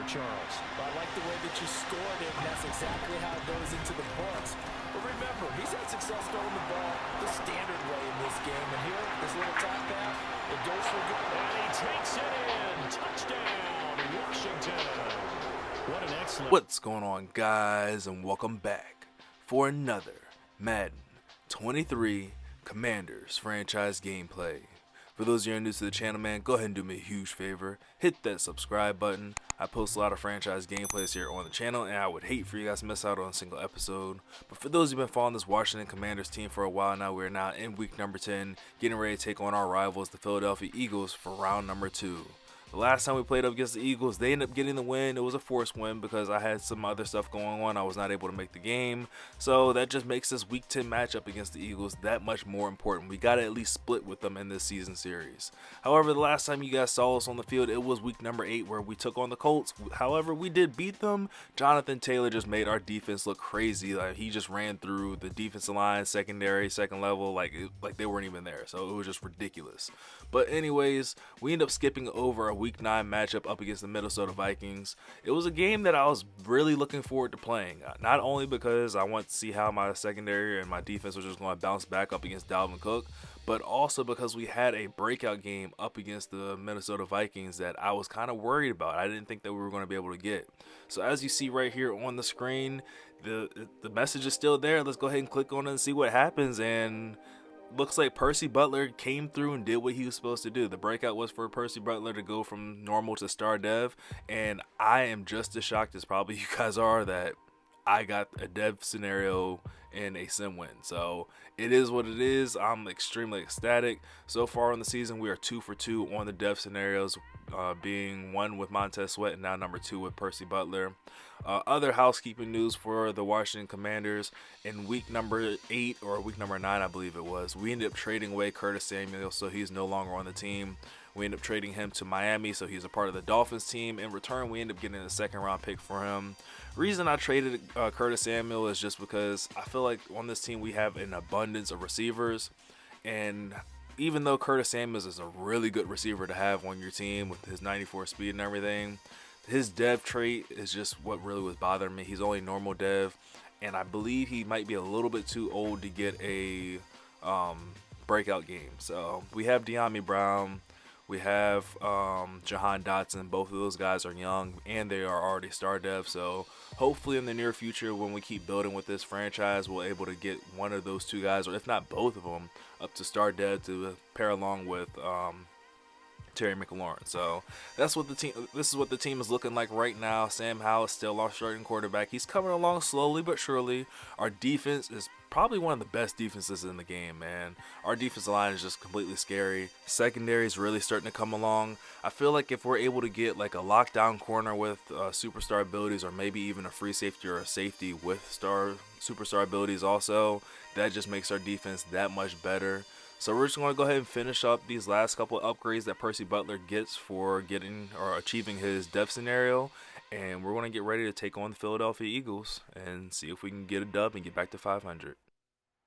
Charles. Well, I like the way that you scored it, and that's exactly how it goes into the books. But remember, he's had success throwing the ball the standard way in this game. And here, this little top pass, it goes for good. And he takes it in. Touchdown, Washington. What an excellent. What's going on, guys, and welcome back for another Madden 23 Commanders franchise gameplay. For those of you who are new to the channel, man, go ahead and do me a huge favor. Hit that subscribe button. I post a lot of franchise gameplays here on the channel, and I would hate for you guys to miss out on a single episode. But for those who've been following this Washington Commanders team for a while now, we're now in week number 10, getting ready to take on our rivals, the Philadelphia Eagles, for round number 2. The last time we played up against the Eagles, they ended up getting the win. It was a forced win because I had some other stuff going on. I was not able to make the game. So that just makes this week 10 matchup against the Eagles that much more important. We got to at least split with them in this season series. However, the last time you guys saw us on the field, it was week number 8 where we took on the Colts. However, we did beat them. Jonathan Taylor just made our defense look crazy. Like, he just ran through the defensive line, secondary, second level, like they weren't even there. So it was just ridiculous. But anyways, we ended up skipping over a week 9 matchup up against the Minnesota Vikings. It was a game that I was really looking forward to playing, not only because I want to see how my secondary and my defense was just going to bounce back up against Dalvin Cook, but also because we had a breakout game up against the Minnesota Vikings that I was kind of worried about. I didn't think that we were going to be able to get. So as you see right here on the screen, the message is still there. Let's go ahead and click on it and see what happens. And looks like Percy Butler came through and did what he was supposed to do. The breakout was for Percy Butler to go from normal to star dev, and I am just as shocked as probably you guys are that I got a dev scenario in a sim win. So it is what it is. I'm extremely ecstatic. So far in the season, we are 2 for 2 on the dev scenarios, being 1 with Montez Sweat and now number 2 with Percy Butler. Other housekeeping news for the Washington Commanders: in week number 8 or week number 9, I believe it was, we ended up trading away Curtis Samuel, so he's no longer on the team. We ended up trading him to Miami, so he's a part of the Dolphins team. In return, we ended up getting a second-round pick for him. Reason I traded Curtis Samuel is just because I feel like on this team we have an abundance of receivers, and even though Curtis Samuel is a really good receiver to have on your team with his 94 speed and everything, his dev trait is just what really was bothering me. He's only normal dev, and I believe he might be a little bit too old to get a breakout game. So we have De'Ami Brown, we have Jahan Dotson. Both of those guys are young and they are already star dev. So hopefully in the near future, when we keep building with this franchise, we'll able to get one of those two guys, or if not both of them, up to star dev to pair along with Terry McLaurin. So that's what the team. This is what the team is looking like right now. Sam Howell is still our starting quarterback. He's coming along slowly but surely. Our defense is probably one of the best defenses in the game, man. Our defensive line is just completely scary. Secondary is really starting to come along. I feel like if we're able to get like a lockdown corner with superstar abilities, or maybe even a free safety or a safety with superstar abilities also, that just makes our defense that much better. So we're just going to go ahead and finish up these last couple of upgrades that Percy Butler gets for getting or achieving his dev scenario. And we're going to get ready to take on the Philadelphia Eagles and see if we can get a dub and get back to 500.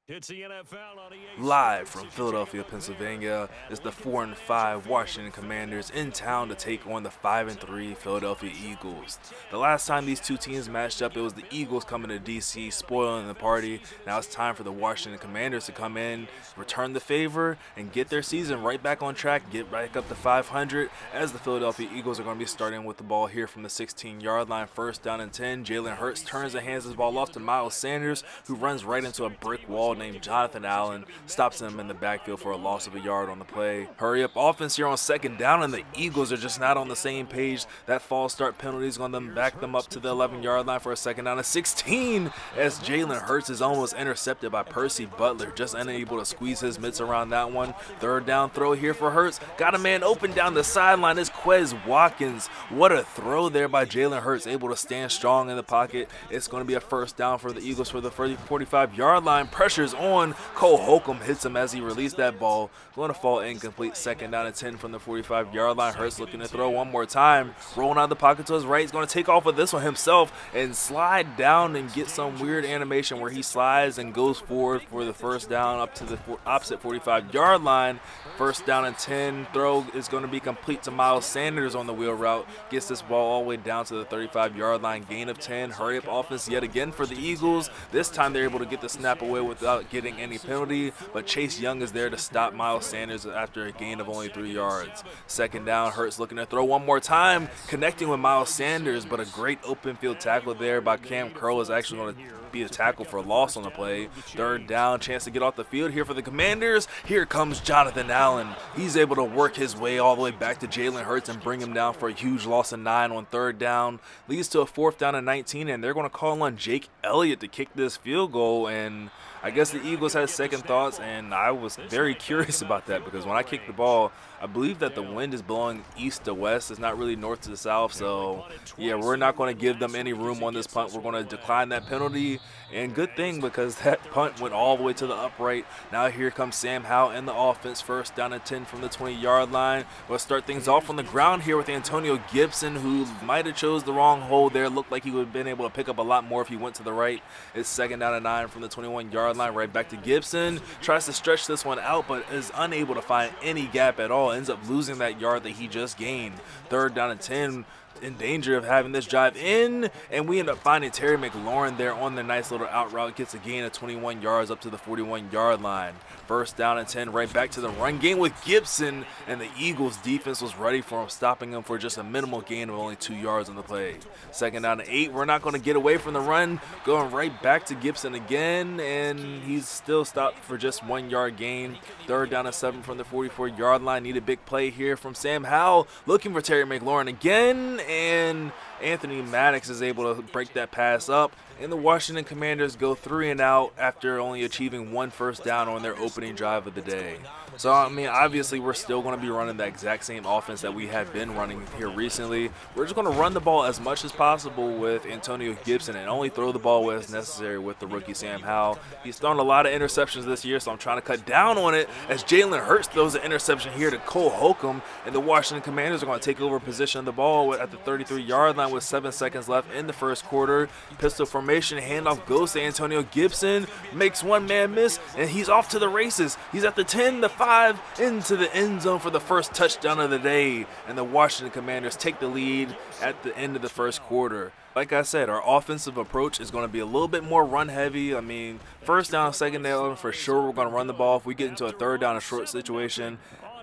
It's the NFL on EA. Live from Philadelphia, Pennsylvania, is the 4-5 Washington Commanders in town to take on the 5-3 Philadelphia Eagles. The last time these two teams matched up, it was the Eagles coming to DC, spoiling the party. Now it's time for the Washington Commanders to come in, return the favor, and get their season right back on track, get back up to 500, as the Philadelphia Eagles are going to be starting with the ball here from the 16-yard line, 1st down and 10. Jalen Hurts turns and hands his ball off to Miles Sanders, who runs right into a brick wall named Jonathan Allen, stops him in the backfield for a loss of a yard on the play. Hurry up offense here on 2nd down, and the Eagles are just not on the same page. That false start penalty is going to back them up to the 11-yard line for a 2nd down and 16, as Jalen Hurts is almost intercepted by Percy Butler, just unable to squeeze his mitts around that one. 3rd down throw here for Hurts. Got a man open down the sideline. It's Quez Watkins. What a throw there by Jalen Hurts, able to stand strong in the pocket. It's going to be a 1st down for the Eagles for the 45-yard line. Pressures is on. Cole Holcomb hits him as he released that ball. Going to fall incomplete. Second down and 10 from the 45-yard line. Hurts looking to throw one more time. Rolling out of the pocket to his right. He's going to take off with this one himself and slide down and get some weird animation where he slides and goes forward for the first down up to the opposite 45-yard line. First down and 10. Throw is going to be complete to Miles Sanders on the wheel route. Gets this ball all the way down to the 35-yard line. Gain of 10. Hurry up offense yet again for the Eagles. This time they're able to get the snap away without getting any penalty, but Chase Young is there to stop Miles Sanders after a gain of only 3 yards. Second down, Hurts looking to throw one more time, connecting with Miles Sanders, but a great open field tackle there by Cam Curl is actually going to be a tackle for loss on the play. Third down, chance to get off the field here for the Commanders. Here comes Jonathan Allen. He's able to work his way all the way back to Jalen Hurts and bring him down for a huge loss of 9 on third down. Leads to a fourth down and 19, and they're going to call on Jake Elliott to kick this field goal. And I guess the Eagles had second thoughts, and I was very curious about that because when I kicked the ball, I believe that the wind is blowing east to west. It's not really north to south. So, yeah, we're not going to give them any room on this punt. We're going to decline that penalty. And good thing because that punt went all the way to the upright. Now here comes Sam Howell in the offense. First down and 10 from the 20-yard line. We'll start things off on the ground here with Antonio Gibson, who might have chose the wrong hole there. Looked like he would have been able to pick up a lot more if he went to the right. It's second down and 9 from the 21-yard line. Right back to Gibson. Tries to stretch this one out, but is unable to find any gap at all. Ends up losing that yard that he just gained. Third down and 10. In danger of having this drive in, and we end up finding Terry McLaurin there on the nice little out route. Gets a gain of 21 yards up to the 41-yard line. First down and 10, right back to the run game with Gibson, and the Eagles defense was ready for him, stopping him for just a minimal gain of only 2 yards on the play. Second down and 8, we're not going to get away from the run, going right back to Gibson again, and he's still stopped for just 1 yard gain. Third down and 7 from the 44-yard line. Need a big play here from Sam Howell, looking for Terry McLaurin again, and Anthony Maddox is able to break that pass up, and the Washington Commanders go 3 and out after only achieving 1 first down on their opening drive of the day. So, I mean, obviously we're still going to be running the exact same offense that we have been running here recently. We're just going to run the ball as much as possible with Antonio Gibson and only throw the ball when it's necessary with the rookie Sam Howell. He's thrown a lot of interceptions this year, so I'm trying to cut down on it as Jalen Hurts throws an interception here to Cole Holcomb, and the Washington Commanders are going to take over possession of the ball at the 33-yard line with 7 seconds left in the first quarter. Pistol formation, handoff goes to Antonio Gibson, makes one man miss, and he's off to the races. He's at the 10, the 5, into the end zone for the first touchdown of the day, and the Washington Commanders take the lead at the end of the first quarter. Like I said, our offensive approach is going to be a little bit more run heavy. I mean, first down, second down, for sure we're going to run the ball. If we get into a third down and short situation,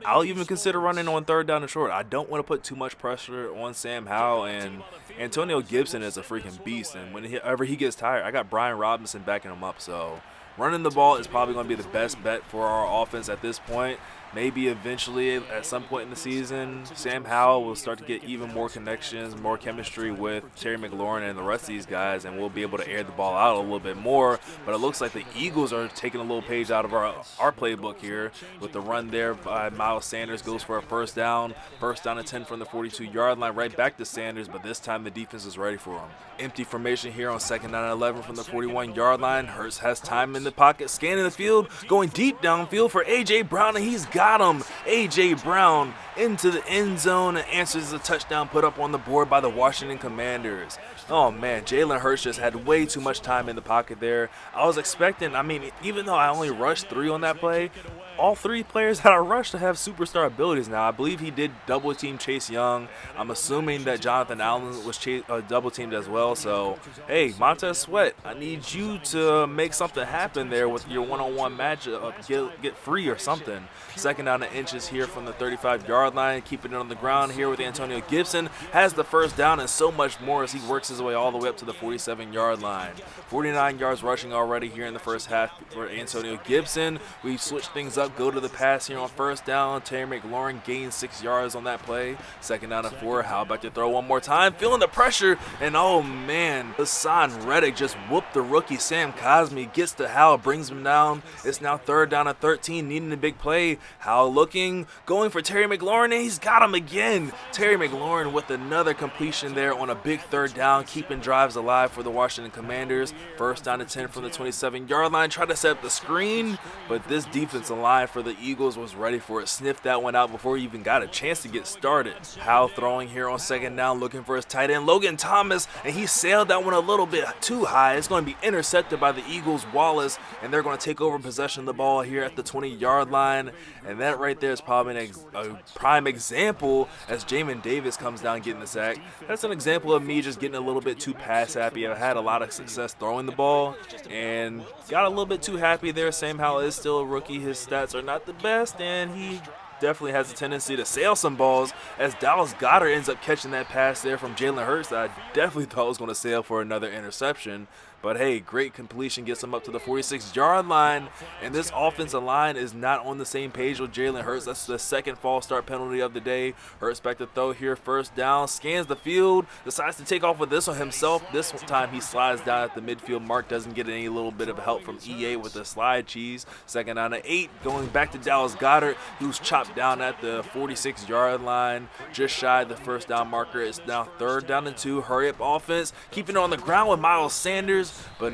I'll even consider running on third down and short. I don't want to put too much pressure on Sam Howell, and Antonio Gibson is a freaking beast, and whenever he gets tired, I got Brian Robinson backing him up. So running the ball is probably going to be the best bet for our offense at this point. Maybe eventually at some point in the season, Sam Howell will start to get even more connections, more chemistry with Terry McLaurin and the rest of these guys, and we'll be able to air the ball out a little bit more. But it looks like the Eagles are taking a little page out of our playbook here with the run there by Miles Sanders. Goes for a first down and 10 from the 42-yard line, right back to Sanders, but this time the defense is ready for him. Empty formation here on second down and 11 from the 41-yard line. Hurts has time in the pocket, scanning the field, going deep downfield for A.J. Brown, and he's got him. A.J. Brown into the end zone and answers the touchdown put up on the board by the Washington Commanders. Oh man, Jalen Hurts just had way too much time in the pocket there. I was expecting, I mean, even though I only rushed 3 on that play, all 3 players that I rushed to have superstar abilities now. I believe he did double team Chase Young. I'm assuming that Jonathan Allen was double teamed as well. So, hey, Montez Sweat, I need you to make something happen there with your one-on-one matchup. Get free or something. Second down and inches here from the 35-yard line. Keeping it on the ground here with Antonio Gibson. Has the first down and so much more as he works his way all the way up to the 47-yard line. 49 yards rushing already here in the first half for Antonio Gibson. We switch things up, go to the pass here on first down. Terry McLaurin gains 6 yards on that play. Second down and 4. How about to throw one more time? Feeling the pressure, and oh man, Hassan Reddick just whooped the rookie Sam Cosmi. Gets to Howell, brings him down. It's now third down and 13, needing a big play. Howell looking, going for Terry McLaurin. McLaurin, and he's got him again. Terry McLaurin with another completion there on a big third down, keeping drives alive for the Washington Commanders. First down and 10 from the 27-yard line. Tried to set up the screen, but this defensive line for the Eagles was ready for it. Sniffed that one out before he even got a chance to get started. Howell throwing here on second down, looking for his tight end, Logan Thomas, and he sailed that one a little bit too high. It's going to be intercepted by the Eagles, Wallace, and they're going to take over possession of the ball here at the 20-yard line. And that right there is probably a prime example as Jamin Davis comes down getting the sack. That's an example of me just getting a little bit too pass happy. I've had a lot of success throwing the ball and got a little bit too happy there. Sam Howell is still a rookie. His stats are not the best, and he definitely has a tendency to sail some balls as Dallas Goedert ends up catching that pass there from Jalen Hurts that I definitely thought was going to sail for another interception. But hey, great completion gets him up to the 46-yard line, and this offensive line is not on the same page with Jalen Hurts. That's the second false start penalty of the day. Hurts back to throw here, first down, scans the field, decides to take off with this on himself. This time he slides down at the midfield mark, doesn't get any little bit of help from EA with the slide cheese. Second down and 8, going back to Dallas Goedert, who's chopped down at the 46-yard line, just shy of the first down marker. It's now third down and 2, hurry up offense, keeping it on the ground with Miles Sanders. But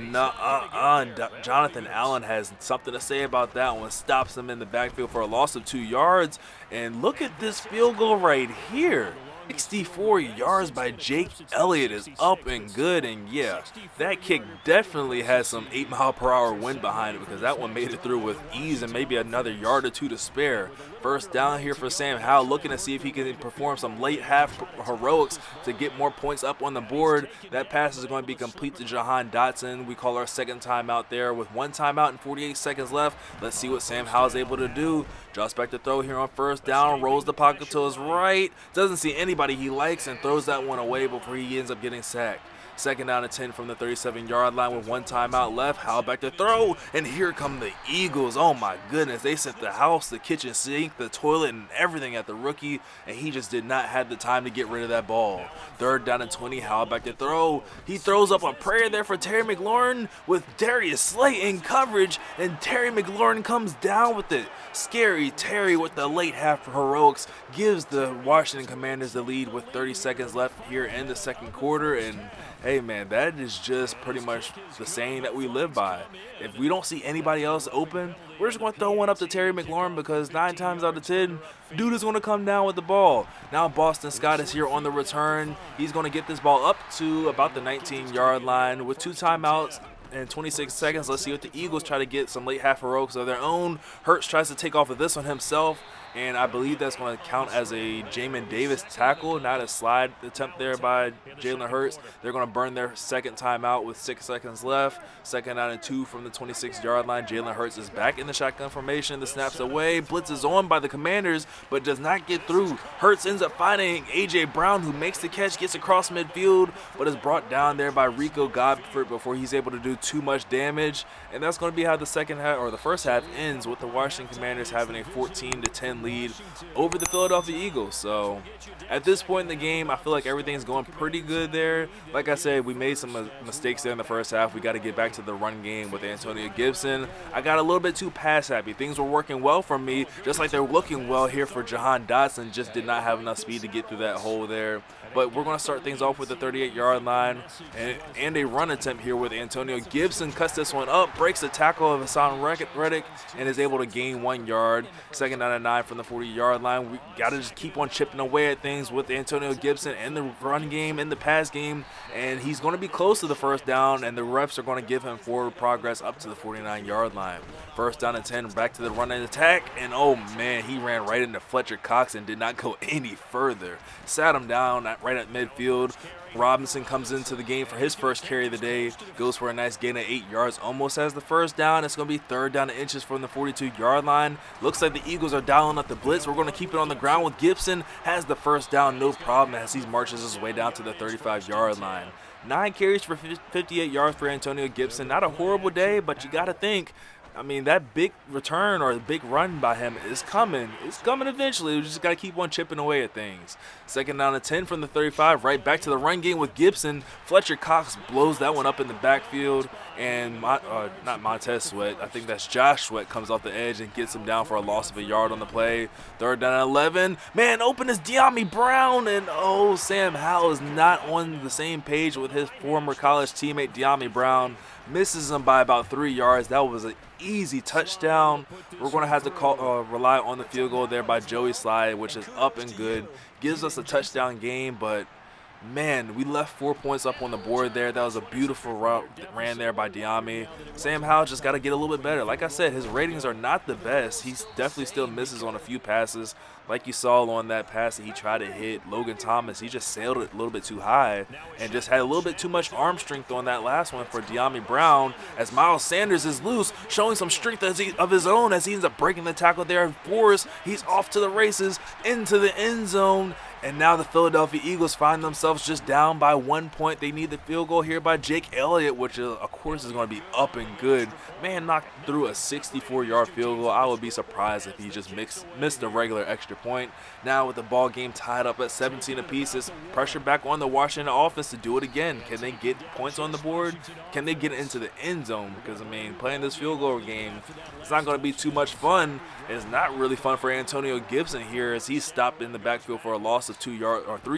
Jonathan Allen has something to say about that one. Stops him in the backfield for a loss of 2 yards. And look at this field goal right here. 64 yards by Jake Elliott is up and good, and yeah, that kick definitely has some 8-mile-per-hour wind behind it because that one made it through with ease and maybe another yard or two to spare. First down here for Sam Howell, looking to see if he can perform some late half heroics to get more points up on the board. That pass is going to be complete to Jahan Dotson. We call our second timeout there with 1 timeout and 48 seconds left. Let's see what Sam Howell's able to do. Drops back to throw here on first down, rolls the pocket to his right, doesn't see anybody he likes and throws that one away before he ends up getting sacked. Second down and 10 from the 37-yard line with 1 timeout left. Howell back to throw, and here come the Eagles. Oh my goodness, they sent the house, the kitchen sink, the toilet, and everything at the rookie, and he just did not have the time to get rid of that ball. Third down and 20, Howell back to throw. He throws up a prayer there for Terry McLaurin with Darius Slay in coverage, and Terry McLaurin comes down with it. Scary Terry with the late half heroics gives the Washington Commanders the lead with 30 seconds left here in the second quarter, and hey man, that is just pretty much the saying that we live by. If we don't see anybody else open, we're just going to throw one up to Terry McLaurin because 9 times out of 10, dude is going to come down with the ball. Now Boston Scott is here on the return. He's going to get this ball up to about the 19-yard line with 2 timeouts and 26 seconds. Let's see what the Eagles try to get some late half heroics of their own. Hurts tries to take off of this on himself, and I believe that's going to count as a Jamin Davis tackle, not a slide attempt there by Jalen Hurts. They're going to burn their second timeout with 6 seconds left. Second down and 2 from the 26-yard line. Jalen Hurts is back in the shotgun formation. The snap's away. Blitz is on by the Commanders, but does not get through. Hurts ends up finding A.J. Brown, who makes the catch, gets across midfield, but is brought down there by Rico Godford before he's able to do too much damage. And that's going to be how the second half, or the first half, ends with the Washington Commanders having a 14-10 lead over the Philadelphia Eagles. So at this point in the game, I feel like everything's going pretty good there. Like I said, we made some mistakes there in the first half. We got to get back to the run game with Antonio Gibson. I got a little bit too pass happy. Things were working well for me, just like they're looking well here for Jahan Dotson. Just did not have enough speed to get through that hole there. But we're going to start things off with the 38-yard line and a run attempt here with Antonio Gibson. Cuts this one up, breaks the tackle of Hassan Reddick, and is able to gain 1 yard. Second down and 9 from the 40-yard line. We got to just keep on chipping away at things with Antonio Gibson in the run game, in the pass game, and he's going to be close to the first down, and the refs are going to give him forward progress up to the 49-yard line. First down and 10, back to the run and attack, and oh man, he ran right into Fletcher Cox and did not go any further. Sat him down right at midfield. Robinson comes into the game for his first carry of the day, goes for a nice gain of 8 yards, almost has the first down. It's going to be third down and inches from the 42-yard line. Looks like the Eagles are dialing up the blitz. We're going to keep it on the ground with Gibson. Has the first down, no problem, as he marches his way down to the 35-yard line. 9 carries for 58 yards for Antonio Gibson. Not a horrible day, but you got to think, I mean, that big return or big run by him is coming. It's coming eventually. We just got to keep on chipping away at things. Second down and 10 from the 35, right back to the run game with Gibson. Fletcher Cox blows that one up in the backfield, and not Montez Sweat, I think that's Josh Sweat, comes off the edge and gets him down for a loss of a yard on the play. Third down and 11. Man, open is De'Ami Brown, and Sam Howell is not on the same page with his former college teammate De'Ami Brown. Misses him by about 3 yards. That was an easy touchdown. We're going to have to rely on the field goal there by Joey Slye, which is up and good. Gives us a touchdown game, but man, we left 4 points up on the board there. That was a beautiful route ran there by De'Ami. Sam Howell just got to get a little bit better. Like I said, his ratings are not the best. He definitely still misses on a few passes. Like you saw on that pass that he tried to hit Logan Thomas, he just sailed it a little bit too high and just had a little bit too much arm strength on that last one for De'Ami Brown, as Miles Sanders is loose, showing some strength of his own as he ends up breaking the tackle there. And Forrest, he's off to the races into the end zone. And now the Philadelphia Eagles find themselves just down by 1 point. They need the field goal here by Jake Elliott, which of course is going to be up and good. Man knocked through a 64-yard field goal. I would be surprised if he just missed a regular extra point. Now with the ball game tied up at 17 apiece, it's pressure back on the Washington offense to do it again. Can they get points on the board? Can they get into the end zone? Because, I mean, playing this field goal game, it's not going to be too much fun. It's not really fun for Antonio Gibson here as he's stopped in the backfield for a loss of 3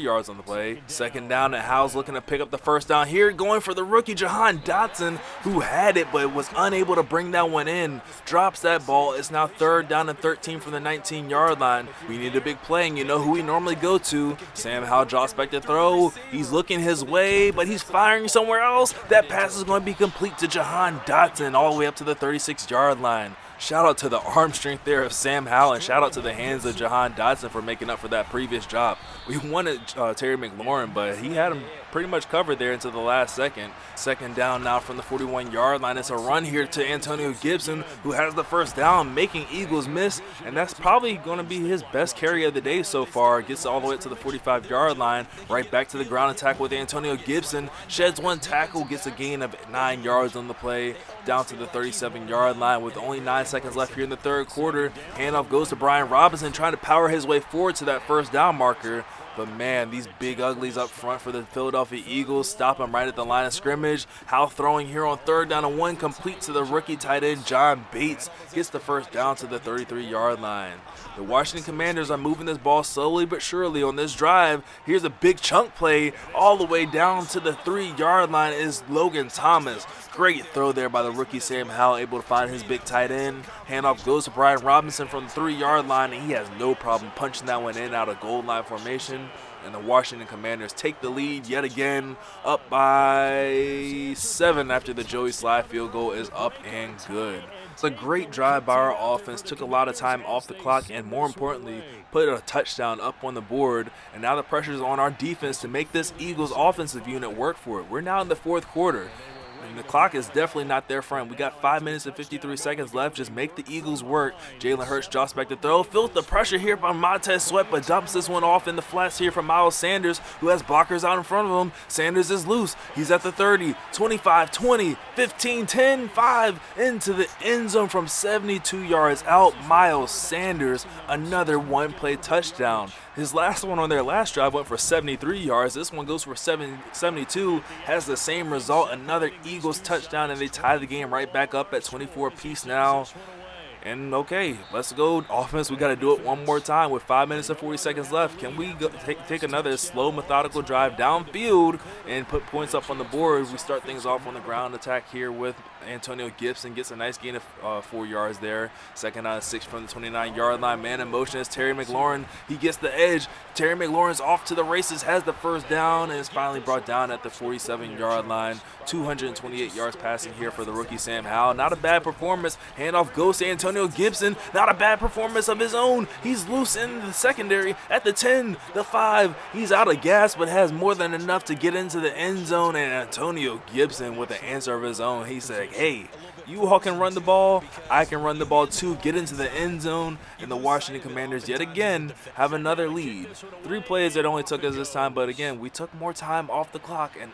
yards on the play. Second down, and Howell's looking to pick up the first down here, going for the rookie Jahan Dotson, who had it but was unable to bring that one in. Drops that ball. It's now third down and 13 from the 19-yard line. We need a big play, and you know who we normally go to. Sam Howell drops back to throw. He's looking his way, but he's firing somewhere else. That pass is going to be complete to Jahan Dotson all the way up to the 36-yard line. Shout out to the arm strength there of Sam Howell, and shout out to the hands of Jahan Dotson for making up for that previous drop. We wanted Terry McLaurin, but he had him pretty much covered there until the last second. Second down now from the 41-yard line. It's a run here to Antonio Gibson, who has the first down, making Eagles miss, and that's probably going to be his best carry of the day so far. Gets all the way to the 45-yard line, right back to the ground attack with Antonio Gibson. Sheds one tackle, gets a gain of 9 yards on the play, down to the 37-yard line with only 9 seconds left here in the third quarter. Handoff goes to Brian Robinson, trying to power his way forward to that first down marker. But man, these big uglies up front for the Philadelphia Eagles stop him right at the line of scrimmage. Howell throwing here on third down and 1, complete to the rookie tight end John Bates. Gets the first down to the 33-yard line. The Washington Commanders are moving this ball slowly but surely on this drive. Here's a big chunk play all the way down to the 3-yard line is Logan Thomas. Great throw there by the rookie Sam Howell, able to find his big tight end. Handoff goes to Brian Robinson from the 3-yard line, and he has no problem punching that one in out of goal line formation. And the Washington Commanders take the lead yet again, up by 7 after the Joey Slye field goal is up and good. It's a great drive by our offense, took a lot of time off the clock, and more importantly, put a touchdown up on the board. And now the pressure is on our defense to make this Eagles offensive unit work for it. We're now in the fourth quarter. And the clock is definitely not their friend. We got 5 minutes and 53 seconds left. Just make the Eagles work. Jalen Hurts drops back to throw. Feels the pressure here by Montez Sweat, but dumps this one off in the flats here from Miles Sanders, who has blockers out in front of him. Sanders is loose. He's at the 30, 25, 20, 15, 10, 5, into the end zone from 72 yards out. Miles Sanders, another one-play touchdown. His last one on their last drive went for 73 yards. This one goes for 72, has the same result. Another Eagles touchdown, and they tie the game right back up at 24 apiece now. And okay, let's go offense. We got to do it one more time with 5 minutes and 40 seconds left. Can we take another slow, methodical drive downfield and put points up on the board? We start things off on the ground attack here with Antonio Gibson. Gets a nice gain of 4 yards there. Second down and 6 from the 29-yard line. Man in motion is Terry McLaurin. He gets the edge. Terry McLaurin's off to the races, has the first down, and is finally brought down at the 47-yard line. 228 yards passing here for the rookie Sam Howell. Not a bad performance. Handoff goes to Antonio Gibson. Not a bad performance of his own. He's loose in the secondary at the 10, the 5. He's out of gas, but has more than enough to get into the end zone. And Antonio Gibson with an answer of his own. He said, hey, you all can run the ball. I can run the ball too. Get into the end zone. And the Washington Commanders yet again have another lead. 3 plays that only took us this time, but again, we took more time off the clock. And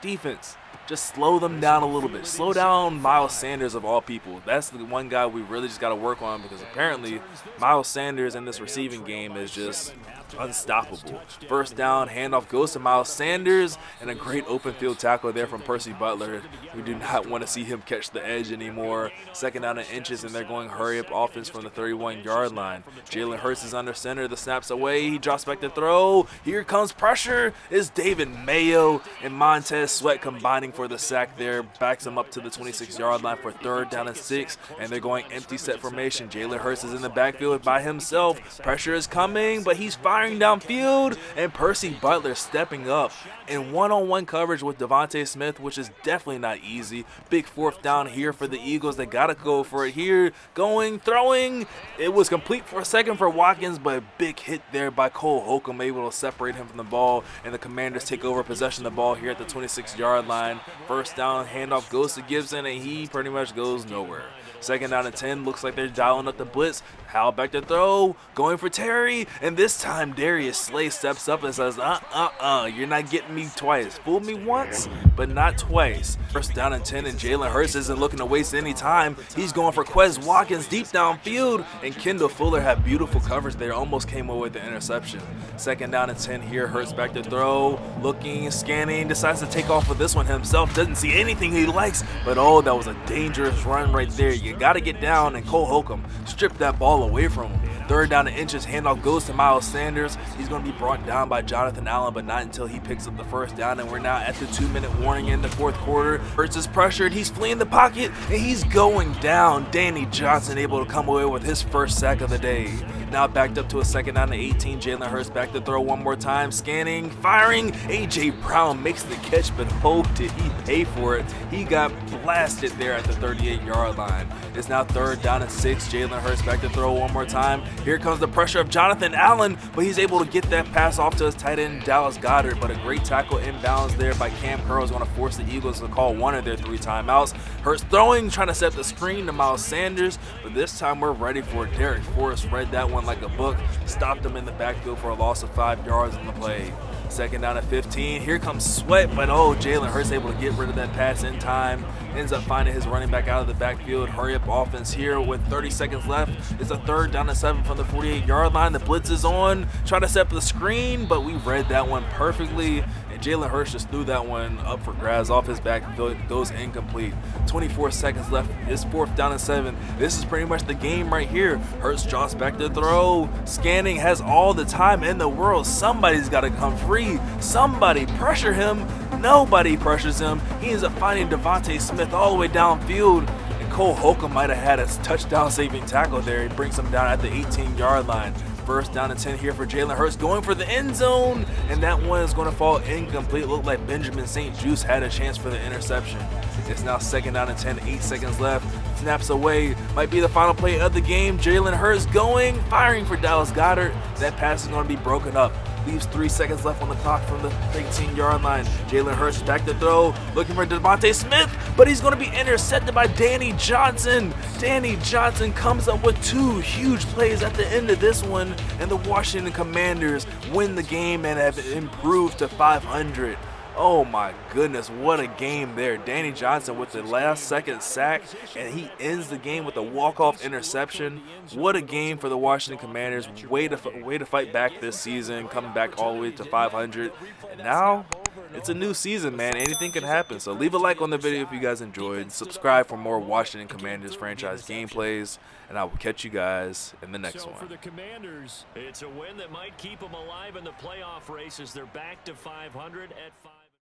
defense. Just slow them down a little bit. Slow down Miles Sanders of all people. That's the one guy we really just got to work on, because apparently Miles Sanders in this receiving game is just unstoppable. First down, handoff goes to Miles Sanders, and a great open field tackle there from Percy Butler. We do not want to see him catch the edge anymore. Second down and inches, and they're going hurry up offense from the 31-yard line. Jalen Hurts is under center. The snap's away. He drops back to throw. Here comes pressure. It's David Mayo and Montez Sweat combining for the sack there. Backs him up to the 26-yard line for third down and 6, and they're going empty set formation. Jalen Hurts is in the backfield by himself. Pressure is coming, but he's firing downfield, and Percy Butler stepping up in one-on-one coverage with Devontae Smith, which is definitely not easy. Big fourth down here for the Eagles. They got to go for it here. Going, throwing. It was complete for a second for Watkins, but a big hit there by Cole Holcomb, able to separate him from the ball, and the Commanders take over possession of the ball here at the 26-yard line. First down, handoff goes to Gibson, and he pretty much goes nowhere. Second down and 10, looks like they're dialing up the blitz. Howell back to throw, going for Terry, and this time Darius Slay steps up and says, you're not getting me twice. Fooled me once, but not twice. First down and 10, and Jalen Hurts isn't looking to waste any time. He's going for Quez Watkins deep downfield, and Kendall Fuller had beautiful coverage there, almost came away with the interception. Second down and 10 here, Hurts back to throw, looking, scanning, decides to take off with this one himself, doesn't see anything he likes, but oh, that was a dangerous run right there. You got to get down, and Cole Holcomb stripped that ball away from him. Third down and inches, handoff goes to Miles Sanders. He's going to be brought down by Jonathan Allen, but not until he picks up the first down, and we're now at the 2-minute warning in the fourth quarter. Hurts is pressured, he's fleeing the pocket, and he's going down. Danny Johnson able to come away with his first sack of the day. Now backed up to a second down and 18. Jalen Hurts back to throw one more time, scanning, firing. A.J. Brown makes the catch, but oh, did he pay for it. He got blasted there at the 38-yard line. It's now third down and 6. Jalen Hurts back to throw one more time. Here comes the pressure of Jonathan Allen, but he's able to get that pass off to his tight end, Dallas Goedert, but a great tackle inbounds there by Cam Curl is going to force the Eagles to call one of their 3 timeouts. Hurts throwing, trying to set the screen to Miles Sanders, but this time we're ready for it. Derek Forrest read that one like a book, stopped him in the backfield for a loss of 5 yards on the play. Second down at 15. Here comes Sweat, but oh, Jalen Hurts able to get rid of that pass in time. Ends up finding his running back out of the backfield. Hurry up offense here with 30 seconds left. It's a third down and 7 from the 48-yard line. The blitz is on. Try to set up the screen, but we read that one perfectly. And Jalen Hurts just threw that one up for grabs off his back. Goes incomplete. 24 seconds left. It's fourth down and 7. This is pretty much the game right here. Hurts drops back to throw. Scanning, has all the time in the world. Somebody's got to come free. Somebody pressure him. Nobody pressures him. He ends up finding Devontae Smith all the way downfield. And Cole Holcomb might have had a touchdown-saving tackle there. He brings him down at the 18-yard line. First down and 10 here for Jalen Hurts, going for the end zone, and that one is going to fall incomplete. It looked like Benjamin St. Juste had a chance for the interception. It's now second down and 10, 8 seconds left. Snaps away, might be the final play of the game. Jalen Hurts going, firing for Dallas Goedert. That pass is going to be broken up. Leaves 3 seconds left on the clock from the 18-yard line. Jalen Hurts back to throw, looking for Devontae Smith, but he's going to be intercepted by Danny Johnson. Danny Johnson comes up with 2 huge plays at the end of this one, and the Washington Commanders win the game and have improved to 500. Oh my goodness, what a game there. Danny Johnson with the last second sack, and he ends the game with a walk-off interception. What a game for the Washington Commanders. Way to fight back this season, coming back all the way to 500. And now it's a new season, man. Anything can happen. So leave a like on the video if you guys enjoyed. Subscribe for more Washington Commanders franchise gameplays, and I will catch you guys in the next one. For the Commanders, it's a win that might keep them alive in the playoff race as they're back to 500 at 5.